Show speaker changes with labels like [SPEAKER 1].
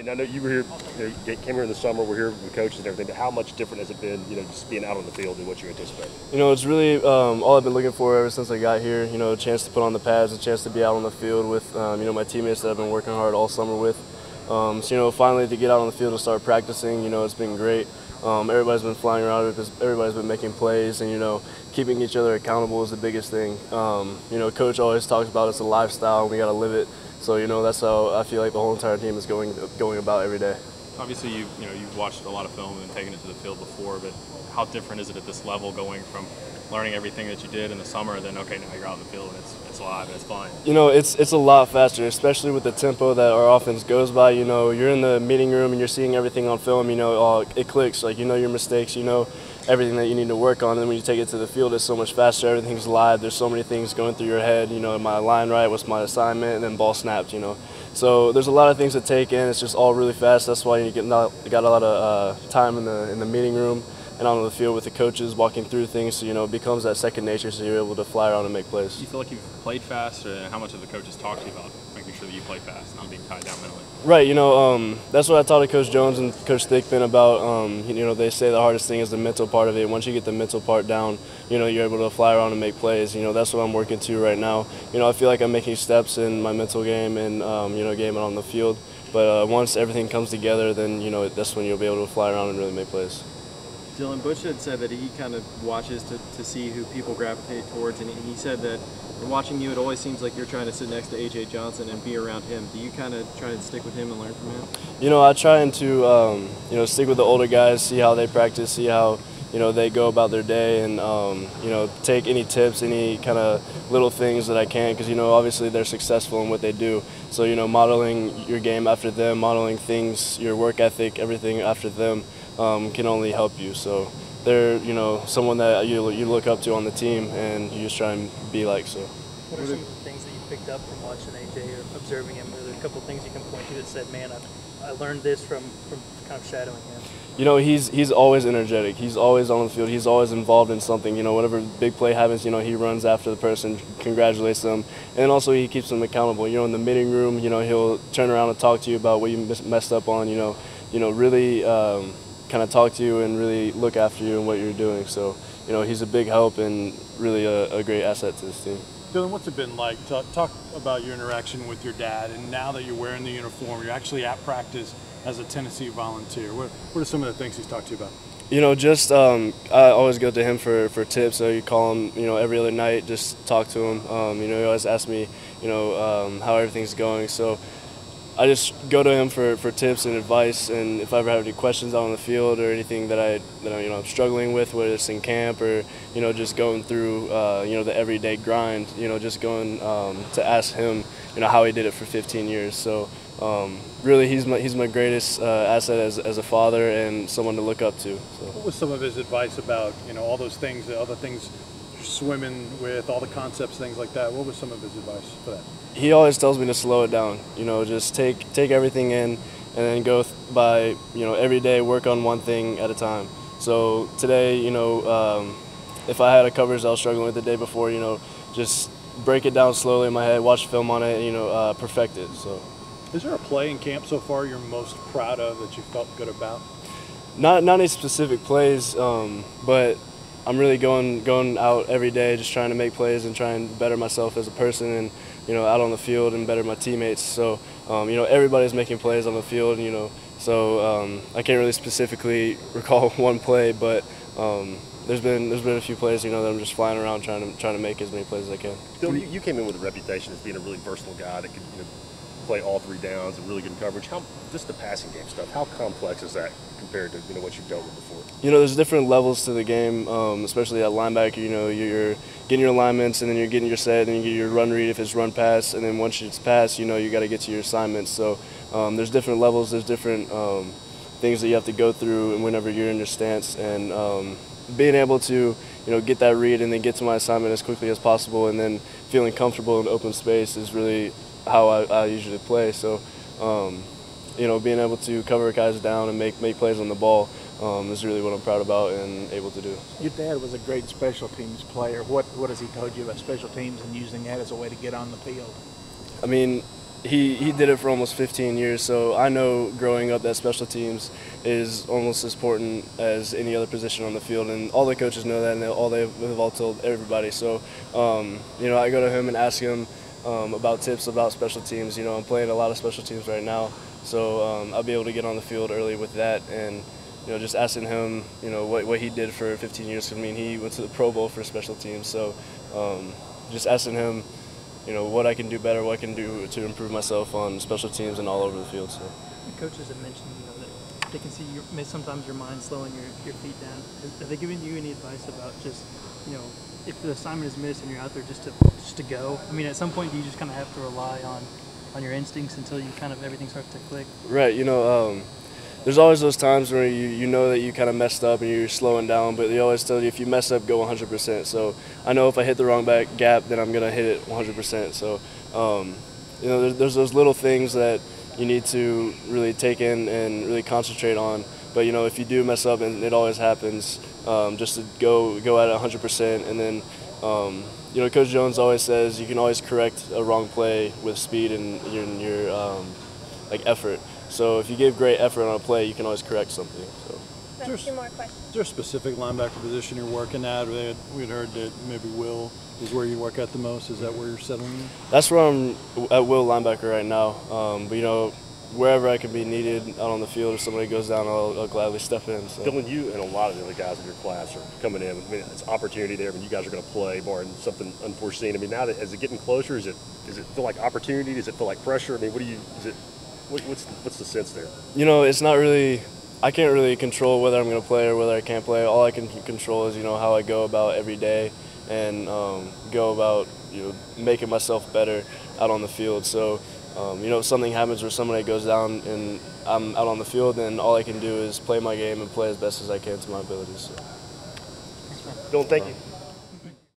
[SPEAKER 1] And I know you were here, came here in the summer. We're here with coaches and everything. But how much different has it been, just being out on the field than what you anticipated?
[SPEAKER 2] It's really all I've been looking for ever since I got here. A chance to put on the pads, a chance to be out on the field with, my teammates that I've been working hard all summer with. Finally to get out on the field and start practicing, it's been great. Everybody's been flying around, everybody's been making plays, and keeping each other accountable is the biggest thing. Coach always talks about it's a lifestyle, and we got to live it. So that's how I feel like the whole entire team is going about every day.
[SPEAKER 3] Obviously, you've watched a lot of film and taken it to the field before, but how different is it at this level, going from learning everything that you did in the summer, and then now you're out in the field and it's live and it's fun?
[SPEAKER 2] It's a lot faster, especially with the tempo that our offense goes by. You're in the meeting room and you're seeing everything on film. It clicks. Like your mistakes. Everything that you need to work on. And then when you take it to the field, it's so much faster. Everything's live. There's so many things going through your head. Am I line right? What's my assignment? And then ball snapped. So there's a lot of things to take in. It's just all really fast. That's why you got a lot of time in the meeting room and on the field with the coaches, walking through things. So it becomes that second nature. So you're able to fly around and make plays.
[SPEAKER 3] Do you feel like you've played fast, or how much have the coaches talked to you about making sure that you play fast, not being tied down mentally?
[SPEAKER 2] Right. That's what I talked to Coach Jones and Coach Thickman about. They say the hardest thing is the mental part of it. Once you get the mental part down, you're able to fly around and make plays. That's what I'm working to right now. I feel like I'm making steps in my mental game and game on the field. But once everything comes together, then that's when you'll be able to fly around and really make plays.
[SPEAKER 4] Dillon, Butch had said that he kind of watches to see who people gravitate towards, and he said that in watching you, it always seems like you're trying to sit next to A.J. Johnson and be around him. Do you kind of try and stick with him and learn from him?
[SPEAKER 2] I try to stick with the older guys, see how they practice, see how they go about their day, and take any tips, any kind of little things that I can, because obviously they're successful in what they do. So modeling your game after them, modeling things, your work ethic, everything after them can only help you. So they're someone that you look up to on the team, and you just try and be like. So
[SPEAKER 5] what are some of the things that you picked up from watching AJ or observing him? Are there a couple of things you can point to that said, man, I learned this from kind of shadowing him?
[SPEAKER 2] He's always energetic. He's always on the field. He's always involved in something. Whatever big play happens, he runs after the person, congratulates them, and also he keeps them accountable. In the meeting room, he'll turn around and talk to you about what you messed up on. Really kind of talk to you and really look after you and what you're doing. So he's a big help and really a great asset to this team.
[SPEAKER 6] Dillon, what's it been like? Talk about your interaction with your dad, and now that you're wearing the uniform, you're actually at practice as a Tennessee volunteer. What are some of the things he's talked to you about?
[SPEAKER 2] I always go to him for tips. So you call him, every other night, just talk to him. He always asks me, how everything's going. So I just go to him for tips and advice, and if I ever have any questions out on the field or anything that I'm struggling with, whether it's in camp or just going through the everyday grind, just going to ask him how he did it for 15 years. So really, he's my greatest asset as a father and someone to look up to. So.
[SPEAKER 6] What was some of his advice about all those things, the other things you're swimming with, all the concepts, things like that? What was some of his advice for that?
[SPEAKER 2] He always tells me to slow it down. Just take everything in, and then go by every day, work on one thing at a time. So today, if I had a coverage I was struggling with the day before, just break it down slowly in my head, watch film on it, and perfect it. So.
[SPEAKER 6] Is there a play in camp so far you're most proud of that you felt good about?
[SPEAKER 2] Not any specific plays, but I'm really going out every day, just trying to make plays and trying to better myself as a person, and out on the field and better my teammates. So everybody's making plays on the field, so I can't really specifically recall one play, but there's been a few plays that I'm just flying around trying to make as many plays as I can.
[SPEAKER 1] Dillon, you came in with a reputation as being a really versatile guy that could play all three downs and really good coverage. Just the passing game stuff, how complex is that compared to what you've dealt with before?
[SPEAKER 2] There's different levels to the game, especially at linebacker. You're getting your alignments, and then you're getting your set, and then you get your run read if it's run pass, and then once it's pass, you got to get to your assignments. So there's different levels, there's different things that you have to go through, and whenever you're in your stance, and being able to get that read and then get to my assignment as quickly as possible, and then feeling comfortable in open space is really how I usually play. So being able to cover guys down and make plays on the ball is really what I'm proud about and able to do.
[SPEAKER 7] Your dad was a great special teams player. What has he told you about special teams and using that as a way to get on the field?
[SPEAKER 2] I mean, he did it for almost 15 years, so I know growing up that special teams is almost as important as any other position on the field, and all the coaches know that, and they've all told everybody. So, I go to him and ask him about tips about special teams. I'm playing a lot of special teams right now, so I'll be able to get on the field early with that, and just asking him, what he did for 15 years. I mean, he went to the Pro Bowl for special teams, so just asking him, what I can do better, what I can do to improve myself on special teams and all over the field. So,
[SPEAKER 5] the coaches have mentioned, that they can see sometimes your mind slowing your feet down. Have they given you any advice about just, if the assignment is missed and you're out there just to go? I mean, at some point, do you just kind of have to rely on your instincts until you kind of everything starts to click?
[SPEAKER 2] Right. There's always those times where you know that you kind of messed up and you're slowing down, but they always tell you if you mess up, go 100%. So I know if I hit the wrong back gap, then I'm gonna hit it 100%. So there's those little things that you need to really take in and really concentrate on. But if you do mess up, and it always happens, just to go at it 100%. And then Coach Jones always says you can always correct a wrong play with speed and your effort. So if you give great effort on a play, you can always correct something. So.
[SPEAKER 8] Two more questions.
[SPEAKER 6] Is there a specific linebacker position you're working at? We'd heard that maybe Will is where you work at the most. Is that where you're settling in?
[SPEAKER 2] That's where I'm at Will linebacker right now. But wherever I can be needed out on the field, if somebody goes down, I'll gladly step in. So.
[SPEAKER 1] Dillon, you and a lot of the other guys in your class are coming in. I mean, it's opportunity there. I mean, you guys are going to play, barring something unforeseen. I mean, now that is it getting closer? Does it feel like opportunity? Does it feel like pressure? I mean, what's the sense there?
[SPEAKER 2] It's not really. I can't really control whether I'm going to play or whether I can't play. All I can control is how I go about every day and go about making myself better out on the field. So if something happens where somebody goes down and I'm out on the field, then all I can do is play my game and play as best as I can to my abilities. So.
[SPEAKER 1] Dillon, thank you.